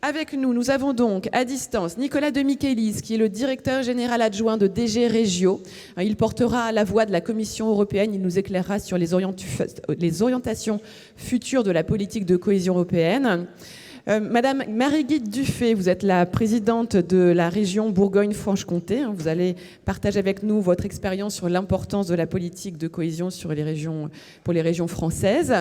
Avec nous, nous avons donc à distance Nicolas de Michelis, qui est le directeur général adjoint de DG Regio. Il portera la voix de la Commission européenne. Il nous éclairera sur les orientations futures de la politique de cohésion européenne. Madame Marie-Guide Dufay, vous êtes la présidente de la région Bourgogne-Franche-Comté. Vous allez partager avec nous votre expérience sur l'importance de la politique de cohésion pour les régions françaises.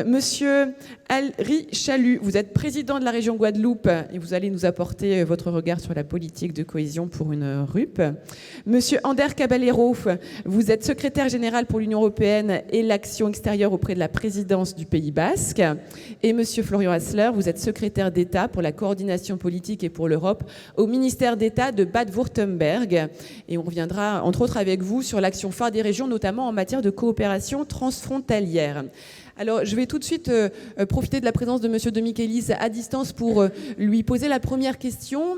Monsieur Alri Chalut, vous êtes président de la région Guadeloupe et vous allez nous apporter votre regard sur la politique de cohésion pour une RUP. Monsieur Ander Caballero, vous êtes secrétaire général pour l'Union européenne et l'action extérieure auprès de la présidence du Pays Basque. Et monsieur Florian Hassler, vous êtes secrétaire d'État pour la coordination politique et pour l'Europe au ministère d'État de Bade-Wurtemberg. Et on reviendra entre autres avec vous sur l'action phare des régions, notamment en matière de coopération transfrontalière. Alors, je vais tout de suite profiter de la présence de Monsieur de Michelis à distance pour lui poser la première question.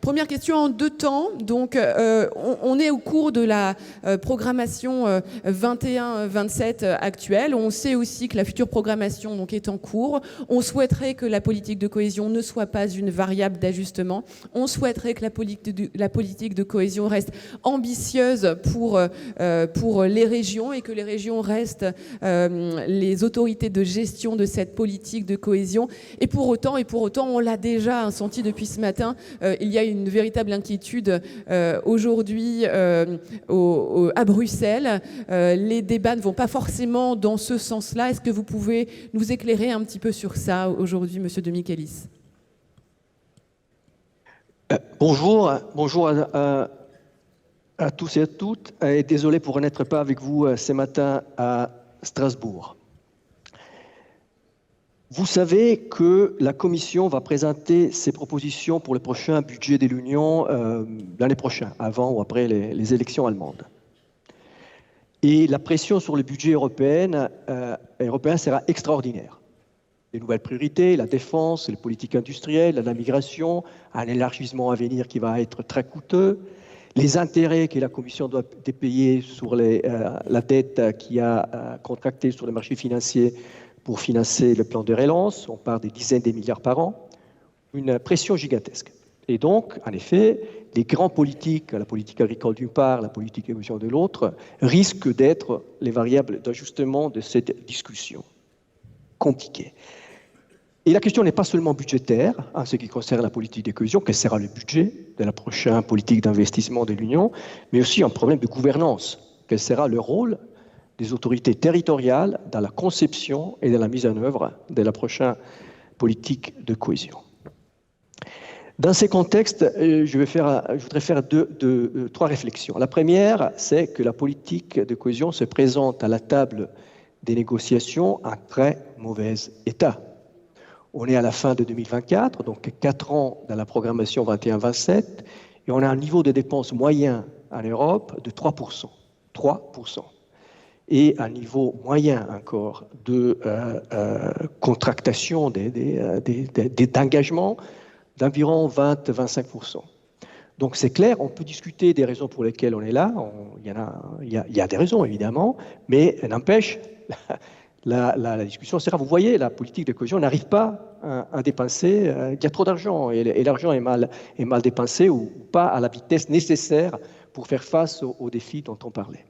Première question en deux temps. Donc, on est au cours de la programmation 21-27 actuelle. On sait aussi que la future programmation donc, est en cours. On souhaiterait que la politique de cohésion ne soit pas une variable d'ajustement. On souhaiterait que la politique de cohésion reste ambitieuse pour les régions et que les régions restent les autorités de gestion de cette politique de cohésion. Et pour autant, on l'a déjà senti depuis ce matin, il y a une véritable inquiétude aujourd'hui à Bruxelles. Les débats ne vont pas forcément dans ce sens-là. Est-ce que vous pouvez nous éclairer un petit peu sur ça aujourd'hui, Monsieur de Michelis? Bonjour à tous et à toutes. Et désolé pour n'être pas avec vous ce matin à Strasbourg. Vous savez que la Commission va présenter ses propositions pour le prochain budget de l'Union l'année prochaine, avant ou après les élections allemandes. Et la pression sur le budget européen sera extraordinaire. Les nouvelles priorités, la défense, les politiques industrielles, la migration, un élargissement à venir qui va être très coûteux, les intérêts que la Commission doit payer sur la dette qui a contractée sur les marchés financiers pour financer le plan de relance, on parle des dizaines de milliards par an, une pression gigantesque. Et donc, en effet, les grands politiques, la politique agricole d'une part, la politique économique de l'autre, risquent d'être les variables d'ajustement de cette discussion compliquée. Et la question n'est pas seulement budgétaire, en ce qui concerne la politique de cohésion, quel sera le budget de la prochaine politique d'investissement de l'Union, mais aussi un problème de gouvernance, quel sera le rôle des autorités territoriales dans la conception et dans la mise en œuvre de la prochaine politique de cohésion. Dans ces contextes, je voudrais faire trois réflexions. La première, c'est que la politique de cohésion se présente à la table des négociations en très mauvais état. On est à la fin de 2024, donc 4 ans dans la programmation 21-27, et on a un niveau de dépenses moyen en Europe de 3%. 3%. Et un niveau moyen encore de contractation d'engagement d'environ 20-25%. Donc c'est clair, on peut discuter des raisons pour lesquelles on est là, il y a des raisons évidemment, mais n'empêche, la discussion sera, vous voyez, la politique de cohésion n'arrive pas à dépenser, il y a trop d'argent, et l'argent est mal dépensé ou pas à la vitesse nécessaire pour faire face aux défis dont on parlait.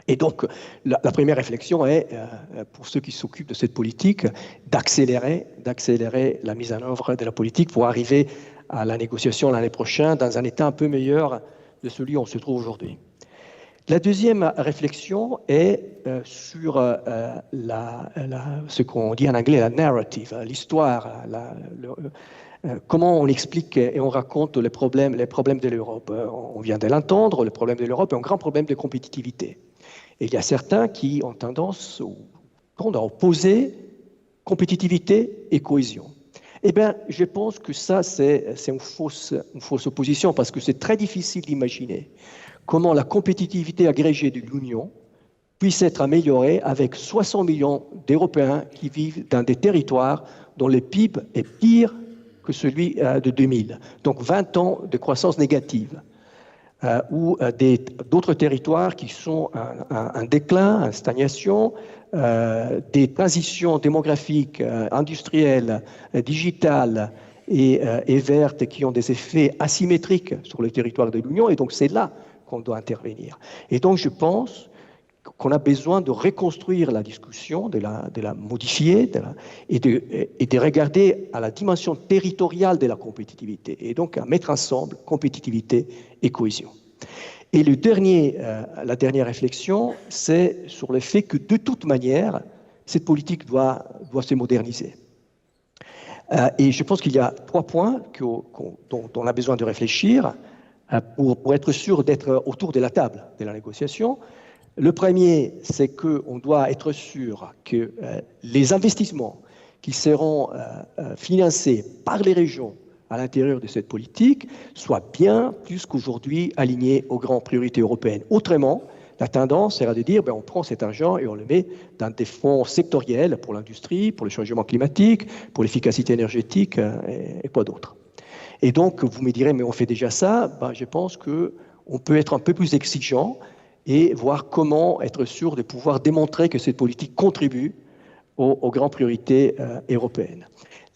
Et donc, la première réflexion est, pour ceux qui s'occupent de cette politique, d'accélérer la mise en œuvre de la politique pour arriver à la négociation l'année prochaine dans un état un peu meilleur de celui où on se trouve aujourd'hui. La deuxième réflexion est sur ce qu'on dit en anglais la narrative, l'histoire, comment on explique et on raconte les problèmes de l'Europe. On vient de l'entendre, le problème de l'Europe est un grand problème de compétitivité. Et il y a certains qui ont tendance à opposer compétitivité et cohésion. Eh bien, je pense que ça, c'est une fausse opposition, parce que c'est très difficile d'imaginer comment la compétitivité agrégée de l'Union puisse être améliorée avec 60 millions d'Européens qui vivent dans des territoires dont le PIB est pire que celui de 2000. Donc 20 ans de croissance négative. Ou d'autres territoires qui sont en déclin, en stagnation, des transitions démographiques, industrielles, digitales et vertes et qui ont des effets asymétriques sur le territoire de l'Union, et donc c'est là qu'on doit intervenir. Et donc je pense qu'on a besoin de reconstruire la discussion, de la modifier et de regarder à la dimension territoriale de la compétitivité, et donc à mettre ensemble compétitivité et cohésion. Et la dernière réflexion, c'est sur le fait que de toute manière, cette politique doit se moderniser. Et je pense qu'il y a 3 points dont on a besoin de réfléchir pour être sûr d'être autour de la table de la négociation. Le premier, c'est qu'on doit être sûr que les investissements qui seront financés par les régions à l'intérieur de cette politique soient bien plus qu'aujourd'hui alignés aux grandes priorités européennes. Autrement, la tendance sera de dire on prend cet argent et on le met dans des fonds sectoriels pour l'industrie, pour le changement climatique, pour l'efficacité énergétique et quoi d'autre. Et donc, vous me direz, mais on fait déjà ça. Je pense qu'on peut être un peu plus exigeant et voir comment être sûr de pouvoir démontrer que cette politique contribue aux grandes priorités européennes.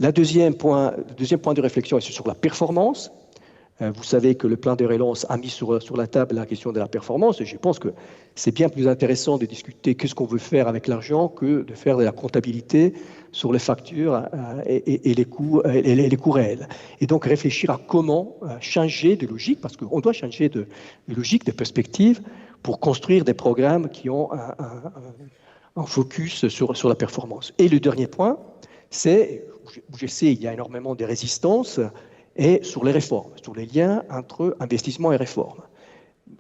Le deuxième point de réflexion est sur la performance. Vous savez que le plan de relance a mis sur la table la question de la performance, et je pense que c'est bien plus intéressant de discuter qu'est-ce qu'on veut faire avec l'argent que de faire de la comptabilité sur les factures et les coûts réels. Et donc réfléchir à comment changer de logique, parce qu'on doit changer de logique, de perspective, pour construire des programmes qui ont un focus sur la performance. Et le dernier point, c'est, je sais, il y a énormément de résistance, et sur les réformes, sur les liens entre investissement et réforme.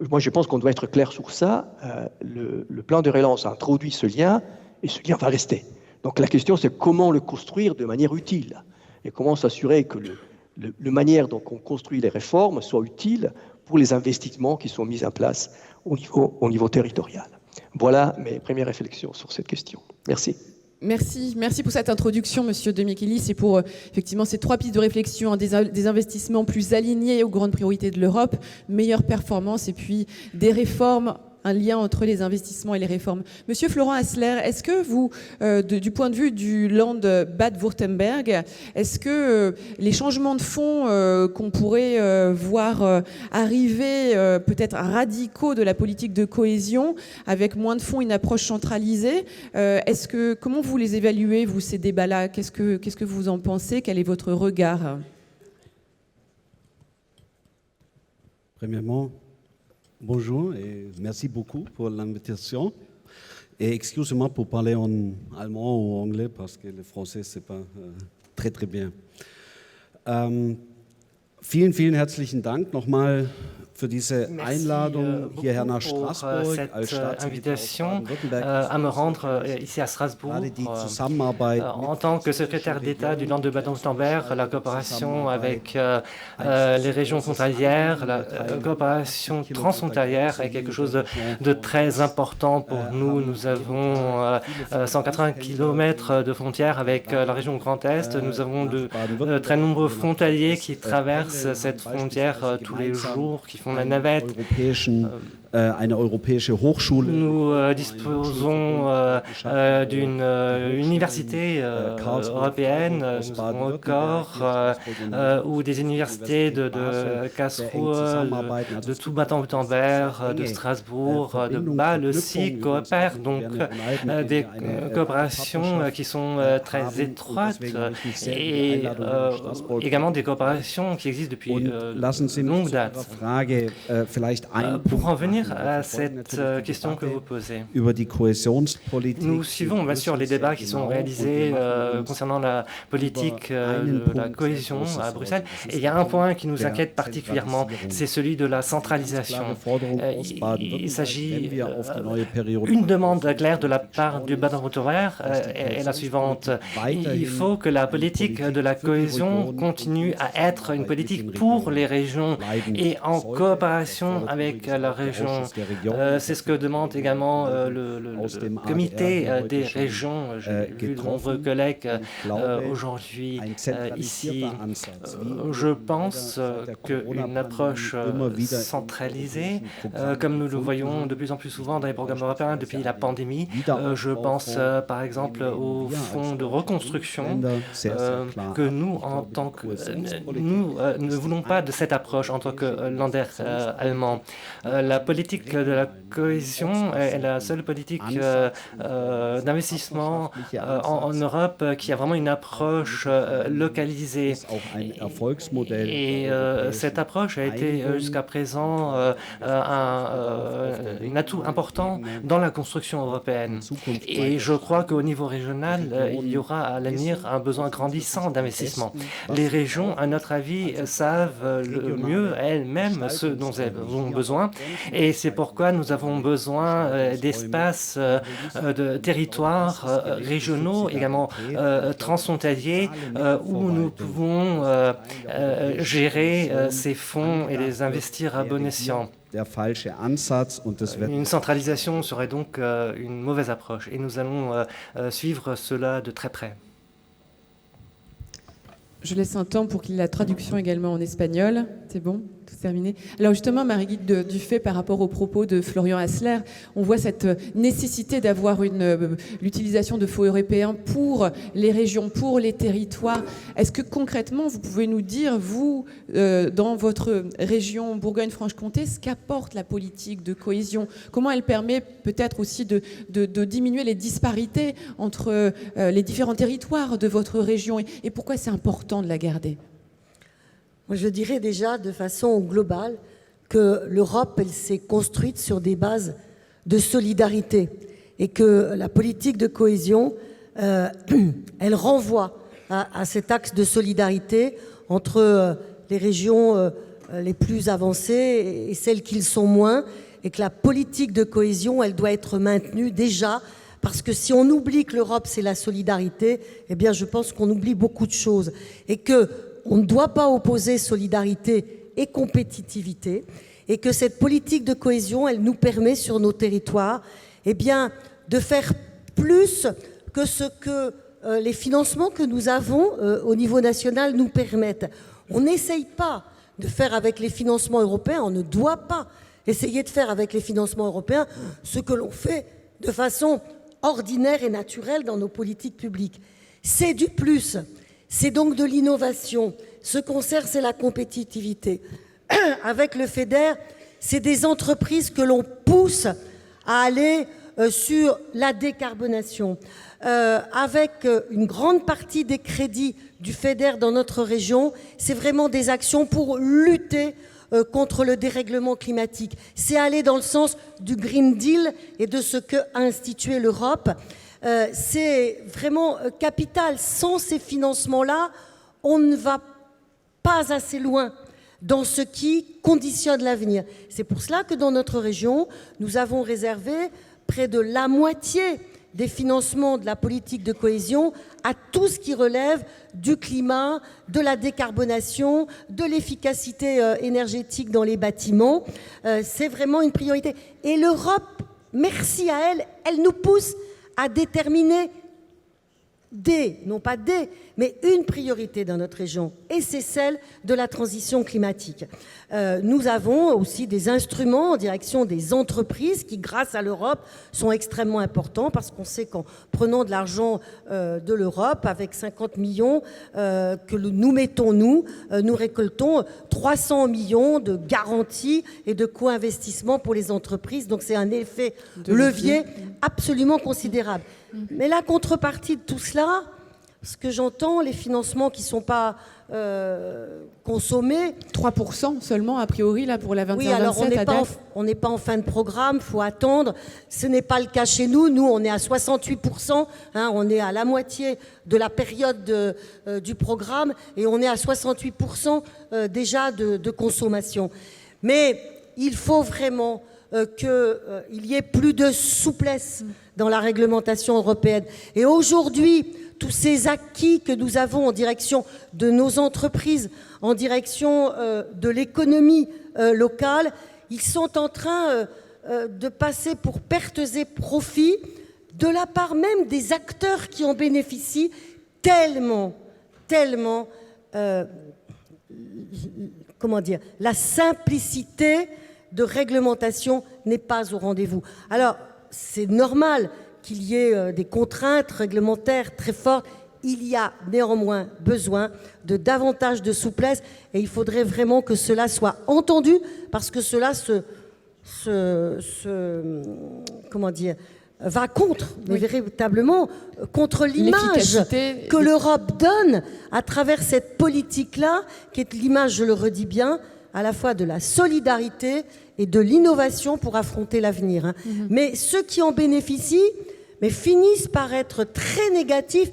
Moi, je pense qu'on doit être clair sur ça. Le plan de relance a introduit ce lien, et ce lien va rester. Donc la question, c'est comment le construire de manière utile, et comment s'assurer que la manière dont on construit les réformes soit utile pour les investissements qui sont mis en place au niveau territorial. Voilà mes premières réflexions sur cette question. Merci. Merci pour cette introduction, Monsieur de Michelis, et pour effectivement ces 3 pistes de réflexion, des investissements plus alignés aux grandes priorités de l'Europe, meilleure performance et puis des réformes, un lien entre les investissements et les réformes. Monsieur Florent Hassler, est-ce que vous, du point de vue du Land Bade-Württemberg, est-ce que les changements de fonds qu'on pourrait voir arriver, peut-être radicaux de la politique de cohésion, avec moins de fonds, une approche centralisée, comment vous les évaluez, vous, ces débats-là ? Qu'est-ce que vous en pensez ? Quel est votre regard ? Premièrement, bonjour et merci beaucoup pour l'invitation. Et excusez-moi pour parler en allemand ou anglais parce que le français, c'est pas très, très bien. Vielen herzlichen Dank nochmal für diese Einladung hierher nach Straßburg als invitation à me rendre ici à Strasbourg en tant que secrétaire d'État du Land de Bade-Württemberg. La coopération avec les régions frontalières, la coopération transfrontalière est quelque chose de très important pour nous. Nous avons 180 km de frontières avec la région Grand Est. Nous avons de très nombreux frontaliers qui traversent cette frontière tous les jours, qui font la navette. Nous disposons d'une université européenne, nous avons encore ou des universités de Karlsruhe, de tout Bade-Württemberg, de Strasbourg, de Bâle aussi coopèrent, donc des coopérations qui sont très étroites et également des coopérations qui existent depuis longue date. Pour en venir à cette question que vous posez. Nous suivons bien sûr les débats qui sont réalisés concernant la politique de la cohésion à Bruxelles. Et il y a un point qui nous inquiète particulièrement, c'est celui de la centralisation. Il s'agit une demande claire de la part du Bade-Württemberg est la suivante. Il faut que la politique de la cohésion continue à être une politique pour les régions et en coopération avec la région régions. C'est ce que demande également le comité des régions. J'ai vu de nombreux collègues aujourd'hui ici. Je pense qu'une approche centralisée, comme nous le voyons de plus en plus souvent dans les programmes européens depuis la pandémie, je pense par exemple au fonds de reconstruction, que nous, en tant que... nous ne voulons pas de cette approche en tant que Länder allemand. La politique de la cohésion est la seule politique d'investissement en Europe qui a vraiment une approche localisée. Et cette approche a été jusqu'à présent un atout important dans la construction européenne. Et je crois qu'au niveau régional, il y aura à l'avenir un besoin grandissant d'investissement. Les régions, à notre avis, savent le mieux elles-mêmes ce dont elles ont besoin. Et c'est pourquoi nous avons besoin d'espaces, de territoires régionaux, également transfrontaliers, où nous pouvons gérer ces fonds et les investir à bon escient. Une centralisation serait donc une mauvaise approche et nous allons suivre cela de très près. Je laisse un temps pour qu'il y ait la traduction également en espagnol. C'est bon? Tout terminé. Alors justement, Marie-Guide Dufay, par rapport aux propos de Florian Hassler, on voit cette nécessité d'avoir l'utilisation de fonds européens pour les régions, pour les territoires. Est-ce que concrètement, vous pouvez nous dire, vous, dans votre région Bourgogne-Franche-Comté, ce qu'apporte la politique de cohésion? Comment elle permet peut-être aussi de diminuer les disparités entre les différents territoires de votre région? Et pourquoi c'est important de la garder? Moi, je dirais déjà de façon globale que l'Europe, elle s'est construite sur des bases de solidarité et que la politique de cohésion, elle renvoie à cet axe de solidarité entre les régions les plus avancées et celles qui le sont moins, et que la politique de cohésion, elle doit être maintenue déjà, parce que si on oublie que l'Europe, c'est la solidarité, eh bien, je pense qu'on oublie beaucoup de choses et que on ne doit pas opposer solidarité et compétitivité, et que cette politique de cohésion, elle nous permet sur nos territoires eh bien, de faire plus que ce que les financements que nous avons au niveau national nous permettent. On n'essaye pas de faire avec les financements européens, on ne doit pas essayer de faire avec les financements européens ce que l'on fait de façon ordinaire et naturelle dans nos politiques publiques. C'est du plus. C'est donc de l'innovation. Ce qu'on sert, c'est la compétitivité. Avec le FEDER, c'est des entreprises que l'on pousse à aller sur la décarbonation. Avec une grande partie des crédits du FEDER dans notre région, c'est vraiment des actions pour lutter contre le dérèglement climatique. C'est aller dans le sens du Green Deal et de ce qu'a institué l'Europe. C'est vraiment capital. Sans ces financements-là, on ne va pas assez loin dans ce qui conditionne l'avenir. C'est pour cela que dans notre région, nous avons réservé près de la moitié des financements de la politique de cohésion à tout ce qui relève du climat, de la décarbonation, de l'efficacité énergétique dans les bâtiments. C'est vraiment une priorité. Et l'Europe, merci à elle, elle nous pousse à déterminer non pas mais une priorité dans notre région, et c'est celle de la transition climatique. Nous avons aussi des instruments en direction des entreprises qui, grâce à l'Europe, sont extrêmement importants, parce qu'on sait qu'en prenant de l'argent de l'Europe, avec 50 millions que nous mettons, nous récoltons 300 millions de garanties et de co-investissements pour les entreprises. Donc c'est un effet de levier absolument considérable. Mais la contrepartie de tout cela, ce que j'entends, les financements qui ne sont pas consommés... 3% seulement, a priori, là, pour la 21-27. Oui, alors on n'est pas en fin de programme, il faut attendre. Ce n'est pas le cas chez nous. Nous, on est à 68%, on est à la moitié de la période du programme, et on est à 68% déjà de consommation. Mais il faut vraiment qu'il y ait plus de souplesse dans la réglementation européenne. Et aujourd'hui, tous ces acquis que nous avons en direction de nos entreprises, en direction de l'économie locale, ils sont en train de passer pour pertes et profits de la part même des acteurs qui en bénéficient, tellement, comment dire, la simplicité de réglementation n'est pas au rendez-vous. Alors, c'est normal qu'il y ait des contraintes réglementaires très fortes. Il y a néanmoins besoin de davantage de souplesse et il faudrait vraiment que cela soit entendu parce que cela comment dire, va contre, mais véritablement contre l'image que l'Europe donne à travers cette politique-là, qui est l'image, je le redis bien, à la fois de la solidarité et de l'innovation pour affronter l'avenir. Mais ceux qui en bénéficient finissent par être très négatifs,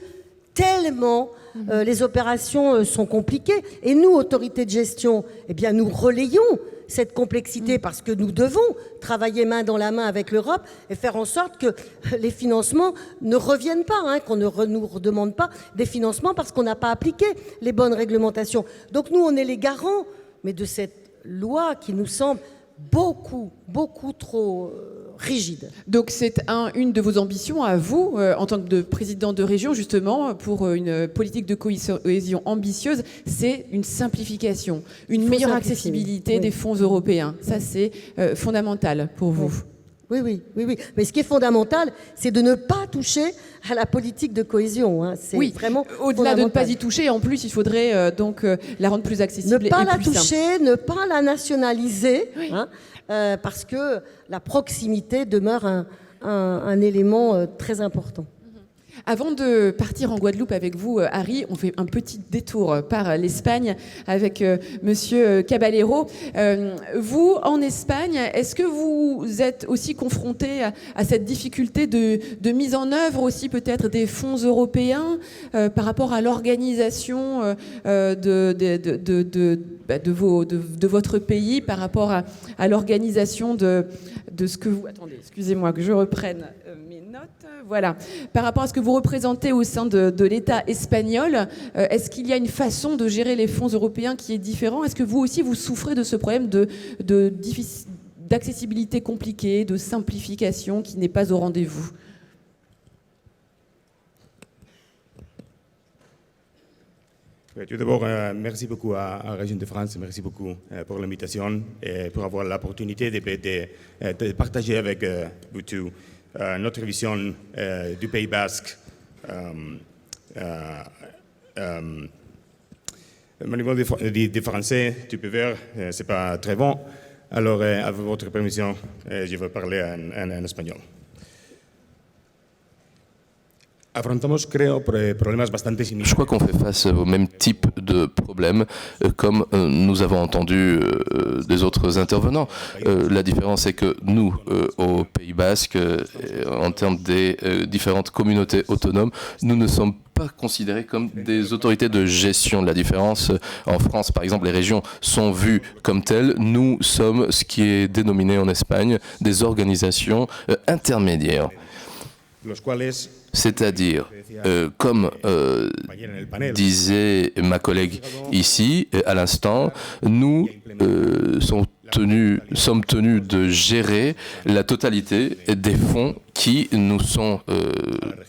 tellement les opérations sont compliquées. Et nous, autorités de gestion, eh bien, nous relayons cette complexité parce que nous devons travailler main dans la main avec l'Europe et faire en sorte que les financements ne reviennent pas, qu'on ne nous redemande pas des financements parce qu'on n'a pas appliqué les bonnes réglementations. Donc nous, on est les garants, mais de cette loi qui nous semble beaucoup trop rigide. Donc c'est une de vos ambitions à vous, en tant que président de région, justement, pour une politique de cohésion ambitieuse, c'est une simplification, une meilleure accessibilité des fonds européens. Ça, c'est fondamental pour vous. Oui. Mais ce qui est fondamental, c'est de ne pas toucher à la politique de cohésion. C'est vraiment au-delà de ne pas y toucher, en plus, il faudrait donc la rendre plus accessible et plus simple. Ne pas la toucher, ne pas la nationaliser, parce que la proximité demeure un élément très important. Avant de partir en Guadeloupe avec vous, Harry, on fait un petit détour par l'Espagne avec Monsieur Caballero. Vous, en Espagne, est-ce que vous êtes aussi confronté à cette difficulté de mise en œuvre aussi peut-être des fonds européens par rapport à l'organisation de votre pays, par rapport à l'organisation de ce que vous... Attendez, excusez-moi que je reprenne mes notes. Voilà. Par rapport à ce que vous représentez au sein de l'État espagnol, est-ce qu'il y a une façon de gérer les fonds européens qui est différente ? Est-ce que vous aussi, vous souffrez de ce problème d'accessibilité compliquée, de simplification qui n'est pas au rendez-vous ? Tout d'abord, merci beaucoup à Région de France, merci beaucoup pour l'invitation et pour avoir l'opportunité de partager avec vous tous notre vision du Pays Basque. Mon niveau de français, tu peux voir, c'est pas très bon. Alors, avec votre permission, je vais parler en espagnol. Je crois qu'on fait face au même type de problème comme nous avons entendu des autres intervenants. La différence est que nous, au Pays Basque, en termes des différentes communautés autonomes, nous ne sommes pas considérés comme des autorités de gestion. La différence, en France, par exemple, les régions sont vues comme telles. Nous sommes ce qui est dénominé en Espagne des organisations intermédiaires. C'est-à-dire, comme disait ma collègue ici, à l'instant, nous sommes tenus de gérer la totalité des fonds qui nous sont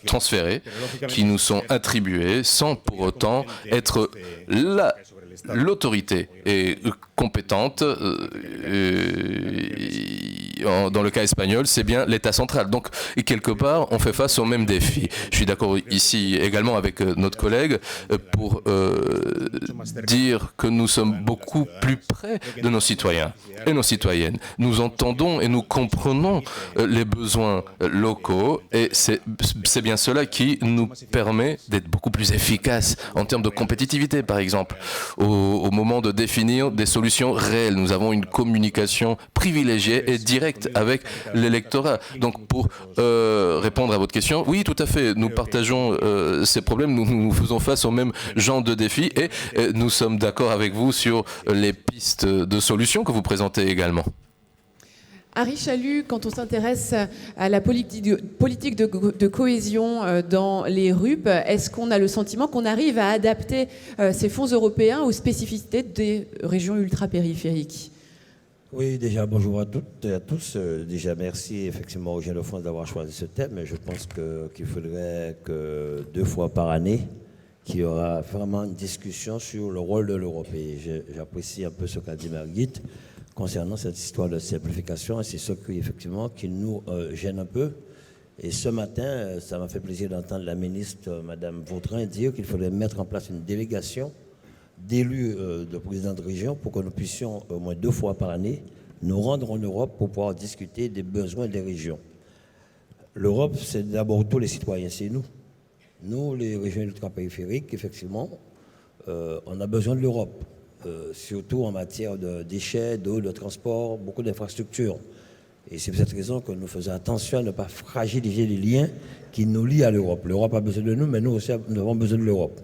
transférés, qui nous sont attribués, sans pour autant être l'autorité est compétente. Dans le cas espagnol, c'est bien l'État central. Donc, quelque part, on fait face au même défi. Je suis d'accord ici également avec notre collègue pour dire que nous sommes beaucoup plus près de nos citoyens et nos citoyennes. Nous entendons et nous comprenons les besoins locaux et c'est bien cela qui nous permet d'être beaucoup plus efficaces en termes de compétitivité, par exemple. Au moment de définir des solutions réelles, nous avons une communication privilégiée et directe avec l'électorat. Donc pour répondre à votre question, oui, tout à fait, nous partageons ces problèmes, nous faisons face au même genre de défis et nous sommes d'accord avec vous sur les pistes de solutions que vous présentez également. Harry Chalut, quand on s'intéresse à la politique de cohésion dans les RUP, est-ce qu'on a le sentiment qu'on arrive à adapter ces fonds européens aux spécificités des régions ultra-périphériques ? Oui, déjà, bonjour à toutes et à tous. Déjà, merci effectivement aux Jeunes de France d'avoir choisi ce thème. Mais je pense qu'il faudrait que 2 fois par année, qu'il y aura vraiment une discussion sur le rôle de l'Europe. Et j'apprécie un peu ce qu'a dit Margit concernant cette histoire de simplification. Et c'est ce qui, effectivement, qui nous gêne un peu. Et ce matin, ça m'a fait plaisir d'entendre la ministre, Madame Vautrin, dire qu'il faudrait mettre en place une délégation d'élus de présidents de région pour que nous puissions au moins 2 fois par année nous rendre en Europe pour pouvoir discuter des besoins des régions. L'Europe, c'est d'abord tous les citoyens, c'est nous. Nous, les régions ultra-périphériques, effectivement, on a besoin de l'Europe, surtout en matière de déchets, d'eau, de transport, beaucoup d'infrastructures. Et c'est pour cette raison que nous faisons attention à ne pas fragiliser les liens qui nous lient à l'Europe. L'Europe a besoin de nous, mais nous aussi, nous avons besoin de l'Europe.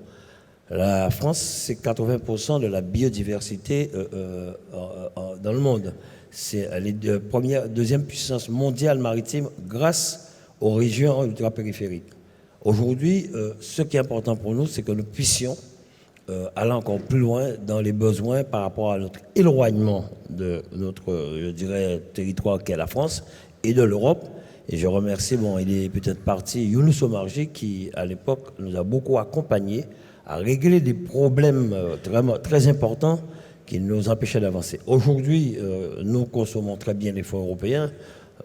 La France, c'est 80% de la biodiversité dans le monde. C'est la deuxième puissance mondiale maritime grâce aux régions ultra-périphériques. Aujourd'hui, ce qui est important pour nous, c'est que nous puissions aller encore plus loin dans les besoins par rapport à notre éloignement de notre, je dirais, territoire qu'est la France et de l'Europe. Et je remercie, il est peut-être parti, Younous Omarjee, qui, à l'époque, nous a beaucoup accompagnés à régler des problèmes très importants qui nous empêchaient d'avancer. Aujourd'hui, nous consommons très bien les fonds européens.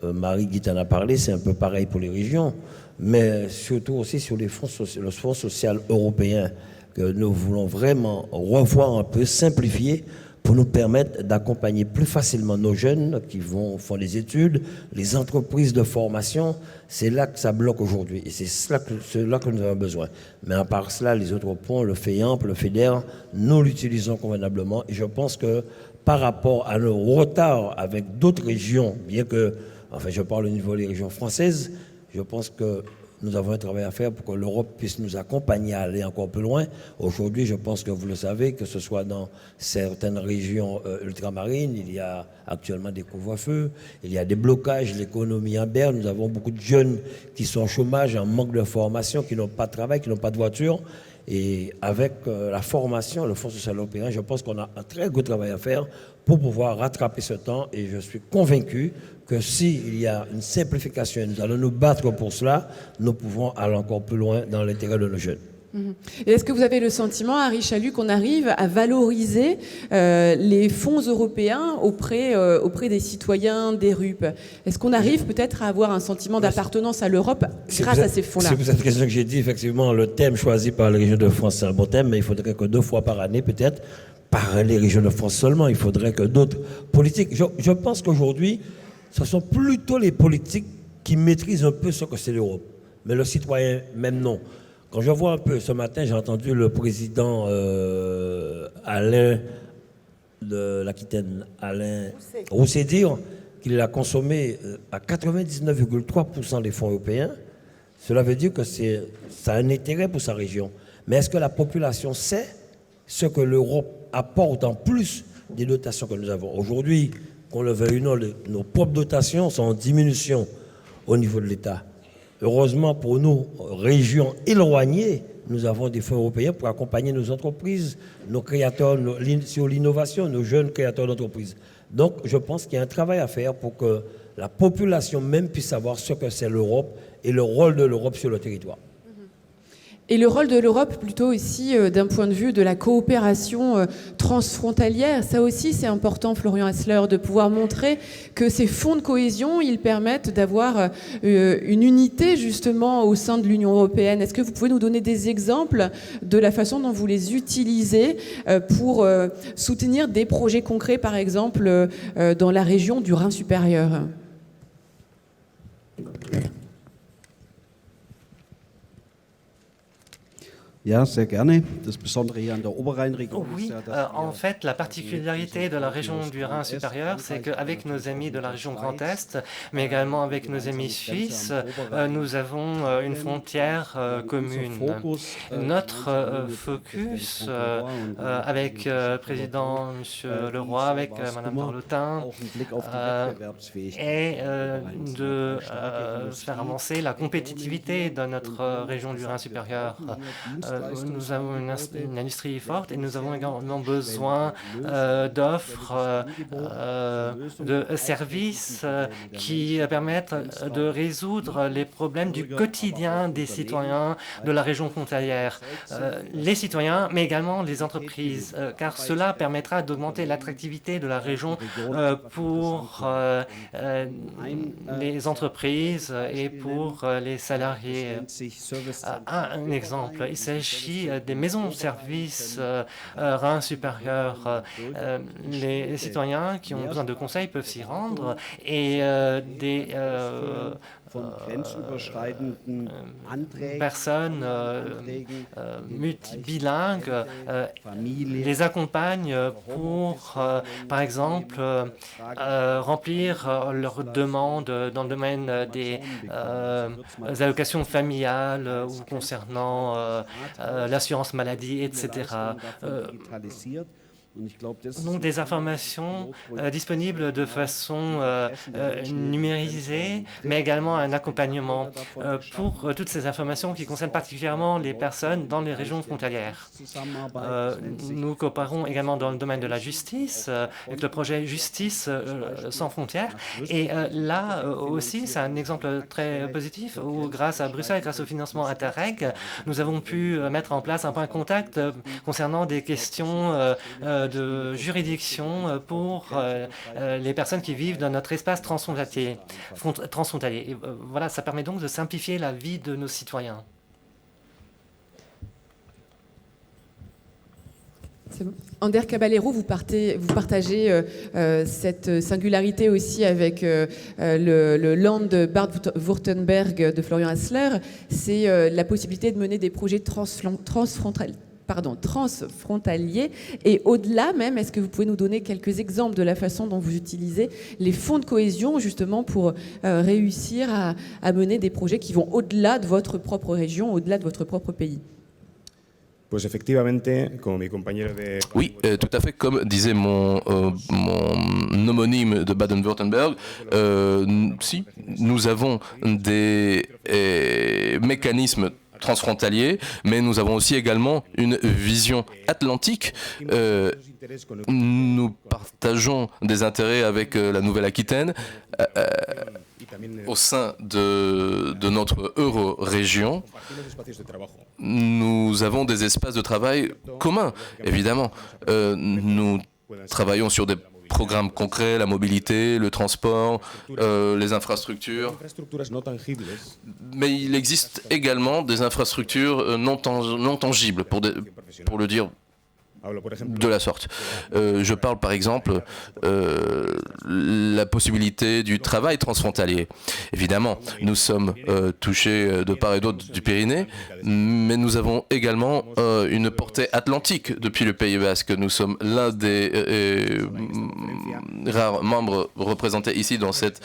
Marie-Guy en a parlé, c'est un peu pareil pour les régions, mais surtout aussi sur le fonds social européen que nous voulons vraiment revoir un peu, simplifier, pour nous permettre d'accompagner plus facilement nos jeunes qui font des études, les entreprises de formation. C'est là que ça bloque aujourd'hui et c'est là que nous avons besoin. Mais à part cela, les autres ponts, le FEAMP, le FEDER, nous l'utilisons convenablement. Et je pense que par rapport à nos retards avec d'autres régions, bien que, je parle au niveau des régions françaises, je pense que nous avons un travail à faire pour que l'Europe puisse nous accompagner à aller encore plus loin. Aujourd'hui, je pense que vous le savez, que ce soit dans certaines régions ultramarines, il y a actuellement des couvre-feux, il y a des blocages, l'économie en berne. Nous avons beaucoup de jeunes qui sont au chômage, en manque de formation, qui n'ont pas de travail, qui n'ont pas de voiture. Et avec la formation, le Fonds social européen, je pense qu'on a un très gros travail à faire pour pouvoir rattraper ce temps. Et je suis convaincu que s'il y a une simplification, nous allons nous battre pour cela, nous pouvons aller encore plus loin dans l'intérêt de nos jeunes. Et est-ce que vous avez le sentiment, Harry Chalut, qu'on arrive à valoriser les fonds européens auprès des citoyens des RUP? Est-ce qu'on arrive peut-être à avoir un sentiment d'appartenance à l'Europe grâce à ces fonds-là? C'est pour cette question que j'ai dit, effectivement, le thème choisi par les régions de France, c'est un bon thème, mais il faudrait que 2 fois par année, peut-être, par les régions de France seulement, il faudrait que d'autres politiques... Je pense qu'aujourd'hui, ce sont plutôt les politiques qui maîtrisent un peu ce que c'est l'Europe. Mais le citoyen, même non. Quand je vois un peu, ce matin, j'ai entendu le président Alain de l'Aquitaine, Alain Rousset, dire qu'il a consommé à 99,3% des fonds européens. Cela veut dire que ça a un intérêt pour sa région. Mais est-ce que la population sait ce que l'Europe apporte en plus des dotations que nous avons? Aujourd'hui, qu'on le veuille ou non, nos propres dotations sont en diminution au niveau de l'État. Heureusement pour nous, régions éloignées, nous avons des fonds européens pour accompagner nos entreprises, nos créateurs sur l'innovation, nos jeunes créateurs d'entreprises. Donc, je pense qu'il y a un travail à faire pour que la population même puisse savoir ce que c'est l'Europe et le rôle de l'Europe sur le territoire. Et le rôle de l'Europe plutôt aussi d'un point de vue de la coopération transfrontalière. Ça aussi, c'est important, Florian Hassler, de pouvoir montrer que ces fonds de cohésion, ils permettent d'avoir une unité justement au sein de l'Union européenne. Est-ce que vous pouvez nous donner des exemples de la façon dont vous les utilisez pour soutenir des projets concrets, par exemple, dans la région du Rhin supérieur ? Ja, sehr gerne. Das Besondere hier an der Oberrheinregion Oui, ist ja, dass en fait, la particularité de la région du Rhin supérieur, c'est qu'avec nos amis de la région Grand Est, mais également avec nos amis suisses, nous avons une frontière commune. Notre focus avec le président M. Leroy, avec Mme Borlotin, est de faire avancer la compétitivité de notre région du Rhin supérieur. nous avons une industrie forte et nous avons également besoin d'offres, de services qui permettent de résoudre les problèmes du quotidien des citoyens de la région frontalière. Les citoyens, mais également les entreprises, car cela permettra d'augmenter l'attractivité de la région pour les entreprises et pour les salariés. Un exemple, il s'agit des maisons-services rang supérieur. Les citoyens qui ont besoin de conseils peuvent s'y rendre et des personnes multibilingues les accompagnent pour, par exemple, remplir leurs demandes dans le domaine des allocations familiales ou concernant l'assurance maladie, etc. Donc des informations disponibles de façon numérisée, mais également un accompagnement pour toutes ces informations qui concernent particulièrement les personnes dans les régions frontalières. Nous coopérons également dans le domaine de la justice, avec le projet Justice sans frontières. Et là aussi, c'est un exemple très positif où, grâce à Bruxelles, grâce au financement Interreg, nous avons pu mettre en place un point de contact concernant des questions de juridiction pour les personnes qui vivent dans notre espace transfrontalier. Et voilà, ça permet donc de simplifier la vie de nos citoyens. Bon. Ander Caballero, vous partagez cette singularité aussi avec le Land Baden-Württemberg de Florian Hassler. C'est la possibilité de mener des projets transfrontaliers. Et au-delà même, est-ce que vous pouvez nous donner quelques exemples de la façon dont vous utilisez les fonds de cohésion justement pour réussir à mener des projets qui vont au-delà de votre propre région, au-delà de votre propre pays? Oui, tout à fait, comme disait mon homonyme de Baden-Württemberg, si, nous avons des mécanismes transfrontaliers, mais nous avons aussi également une vision atlantique. Nous partageons des intérêts avec la Nouvelle-Aquitaine au sein de notre euro-région. Nous avons des espaces de travail communs, évidemment. Nous travaillons sur des programmes concrets, la mobilité, le transport, les infrastructures. Mais il existe également des infrastructures non tangibles, pour le dire de la sorte. Je parle par exemple la possibilité du travail transfrontalier. Évidemment, nous sommes touchés de part et d'autre du Pyrénées, mais nous avons également une portée atlantique depuis le Pays Basque. Nous sommes l'un des rares membres représentés ici dans cette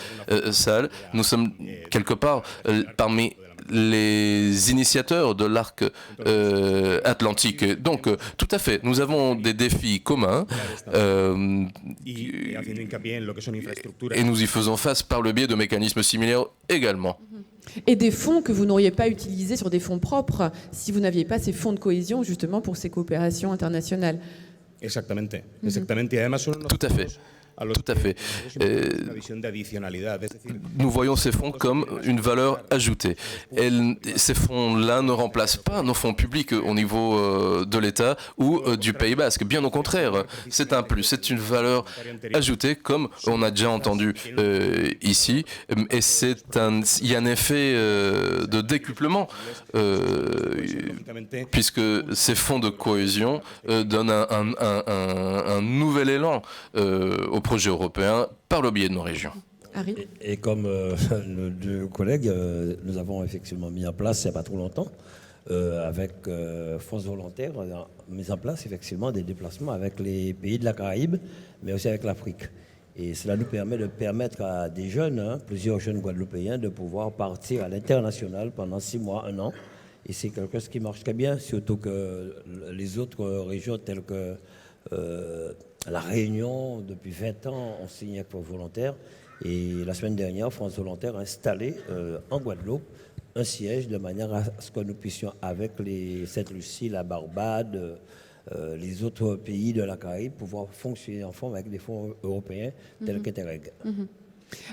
salle. Nous sommes quelque part parmi les initiateurs de l'arc atlantique. Donc, tout à fait, nous avons des défis communs et nous y faisons face par le biais de mécanismes similaires également. Et des fonds que vous n'auriez pas utilisés sur des fonds propres si vous n'aviez pas ces fonds de cohésion justement pour ces coopérations internationales. Exactement. Tout à fait. Tout à fait. Nous voyons ces fonds comme une valeur ajoutée. Ces fonds-là ne remplacent pas nos fonds publics au niveau de l'État ou du Pays Basque. Bien au contraire, c'est un plus, c'est une valeur ajoutée, comme on a déjà entendu ici. Et il y a un effet de décuplement, puisque ces fonds de cohésion donnent un nouvel élan au projet européen par le biais de nos régions. Et comme nos deux collègues, nous avons effectivement mis en place, il n'y a pas trop longtemps, avec Force Volontaire, on a mis en place effectivement des déplacements avec les pays de la Caraïbe, mais aussi avec l'Afrique. Et cela nous permet de permettre à des jeunes, plusieurs jeunes Guadeloupéens, de pouvoir partir à l'international pendant 6 mois, 1 an. Et c'est quelque chose qui marche très bien, surtout que les autres régions telles que La Réunion, depuis 20 ans, on signe avec Force Volontaire. Et la semaine dernière, France Volontaire a installé en Guadeloupe un siège de manière à ce que nous puissions, avec Sainte-Lucie, la Barbade, les autres pays de la Caraïbe, pouvoir fonctionner en forme avec des fonds européens tels qu'Interreg.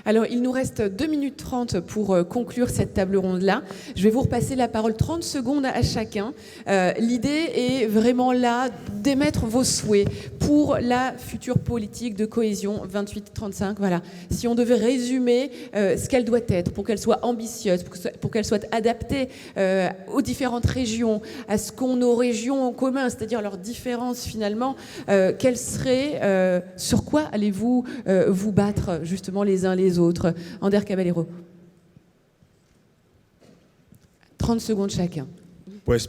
Alors, il nous reste 2 minutes 30 pour conclure cette table ronde-là. Je vais vous repasser la parole 30 secondes à chacun. L'idée est vraiment là d'émettre vos souhaits pour la future politique de cohésion 28-35. Voilà. Si on devait résumer ce qu'elle doit être pour qu'elle soit ambitieuse, pour qu'elle soit adaptée aux différentes régions, à ce qu'ont nos régions en commun, c'est-à-dire leurs différences finalement, quelles seraient, sur quoi allez-vous vous battre justement les uns les autres? Ander Caballero. 30 segundos chacun. Pues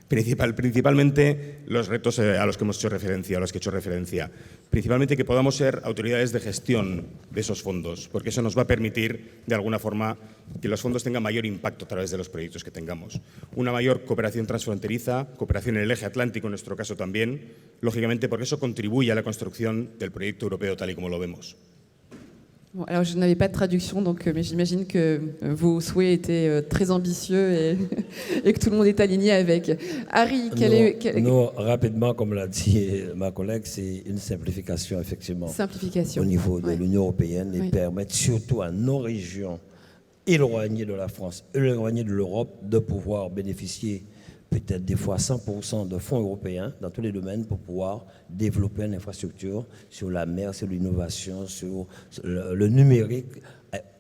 principalmente los retos a los que hemos hecho referencia, a los que he hecho referencia. Principalmente que podamos ser autoridades de gestión de esos fondos, porque eso nos va a permitir, de alguna forma, que los fondos tengan mayor impacto a través de los proyectos que tengamos. Una mayor cooperación transfronteriza, cooperación en el eje atlántico en nuestro caso también, lógicamente porque eso contribuye a la construcción del proyecto europeo tal y como lo vemos. Bon, alors je n'avais pas de traduction, mais j'imagine que vos souhaits étaient très ambitieux et que tout le monde est aligné avec. Harry, rapidement, comme l'a dit ma collègue, c'est une simplification, effectivement, au niveau de l'Union européenne et permettre surtout à nos régions éloignées de la France, éloignées de l'Europe, de pouvoir bénéficier peut-être des fois 100% de fonds européens dans tous les domaines pour pouvoir développer une infrastructure sur la mer, sur l'innovation, sur le numérique,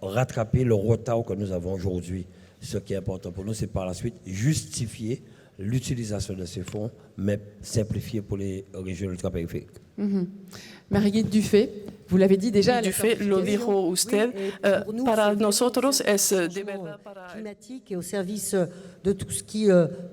rattraper le retard que nous avons aujourd'hui. Ce qui est important pour nous, c'est par la suite justifier l'utilisation de ces fonds, mais simplifier pour les régions ultrapériphériques. Marguerite Dufay, vous l'avez dit déjà. Dufay, lo dijo usted. Para nosotros es de verdad climatique et au service de tout ce qui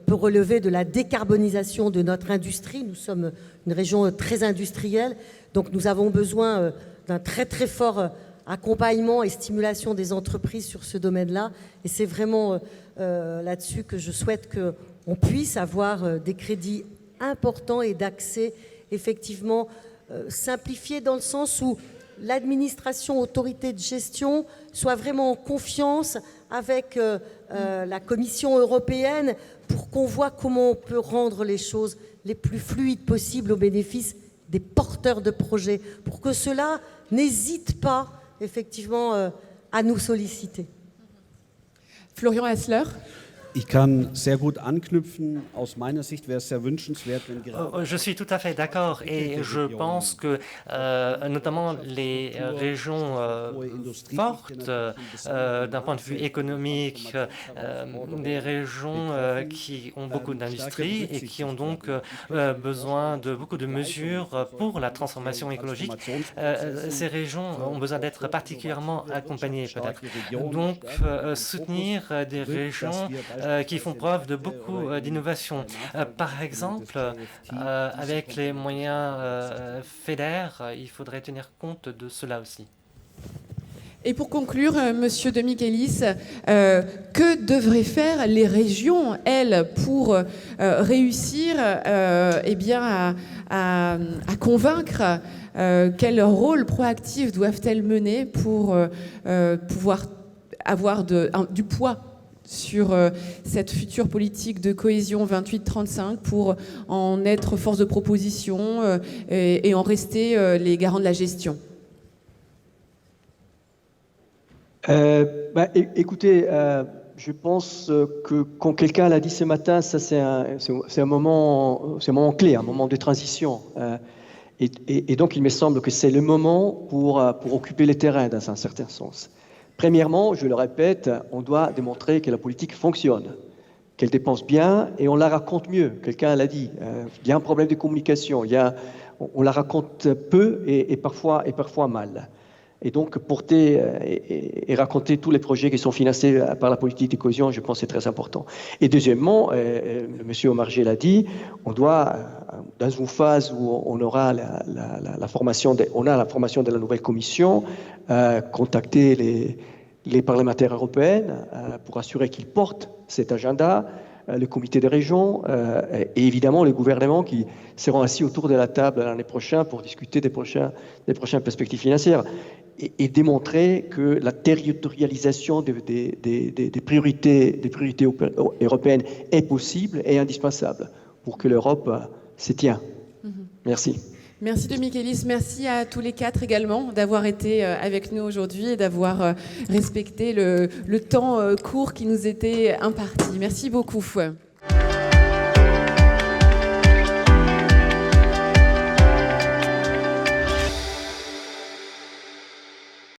peut relever de la décarbonisation de notre industrie. Nous sommes une région très industrielle, donc nous avons besoin d'un très très fort accompagnement et stimulation des entreprises sur ce domaine-là. Et c'est vraiment là-dessus que je souhaite qu'on puisse avoir des crédits importants et d'accès effectivement simplifié dans le sens où l'administration, autorité de gestion soit vraiment en confiance avec la Commission européenne pour qu'on voit comment on peut rendre les choses les plus fluides possibles au bénéfice des porteurs de projets, pour que ceux-là n'hésitent pas effectivement à nous solliciter. Florian Hassler. Ich kann sehr gut anknüpfen. Aus meiner Sicht wäre es sehr wünschenswert, wenn gerade... Je suis tout à fait d'accord et je pense que notamment les régions fortes d'un point de vue économique, des régions qui ont beaucoup d'industrie et qui ont donc besoin de beaucoup de mesures pour la transformation écologique, ces régions ont besoin d'être particulièrement accompagnées peut-être. Donc soutenir des régions qui font preuve de beaucoup d'innovation. Par exemple, avec les moyens FEDER, il faudrait tenir compte de cela aussi. Et pour conclure, Monsieur de Michelis, que devraient faire les régions, elles, pour réussir eh bien, à convaincre quel rôle proactif doivent-elles mener pour pouvoir avoir du poids sur cette future politique de cohésion 28-35 pour en être force de proposition et en rester les garants de la gestion? Écoutez, je pense que quand quelqu'un l'a dit ce matin, ça c'est un moment clé, un moment de transition. Et donc il me semble que c'est le moment pour occuper les terrains dans un certain sens. Premièrement, je le répète, on doit démontrer que la politique fonctionne, qu'elle dépense bien et on la raconte mieux. Quelqu'un l'a dit, il y a un problème de communication, on la raconte peu et parfois mal. Et donc porter et raconter tous les projets qui sont financés par la politique de cohésion, je pense que c'est très important. Et deuxièmement, M. Omarjee l'a dit, on doit, dans une phase où on aura la formation de la nouvelle commission, contacter les parlementaires européens pour assurer qu'ils portent cet agenda, le comité des régions et évidemment les gouvernements qui seront assis autour de la table l'année prochaine pour discuter des prochaines perspectives financières. et démontrer que la territorialisation des priorités européennes est possible et indispensable pour que l'Europe se tienne. Merci. Merci de Michaelis, merci à tous les quatre également d'avoir été avec nous aujourd'hui et d'avoir respecté le temps court qui nous était imparti. Merci beaucoup.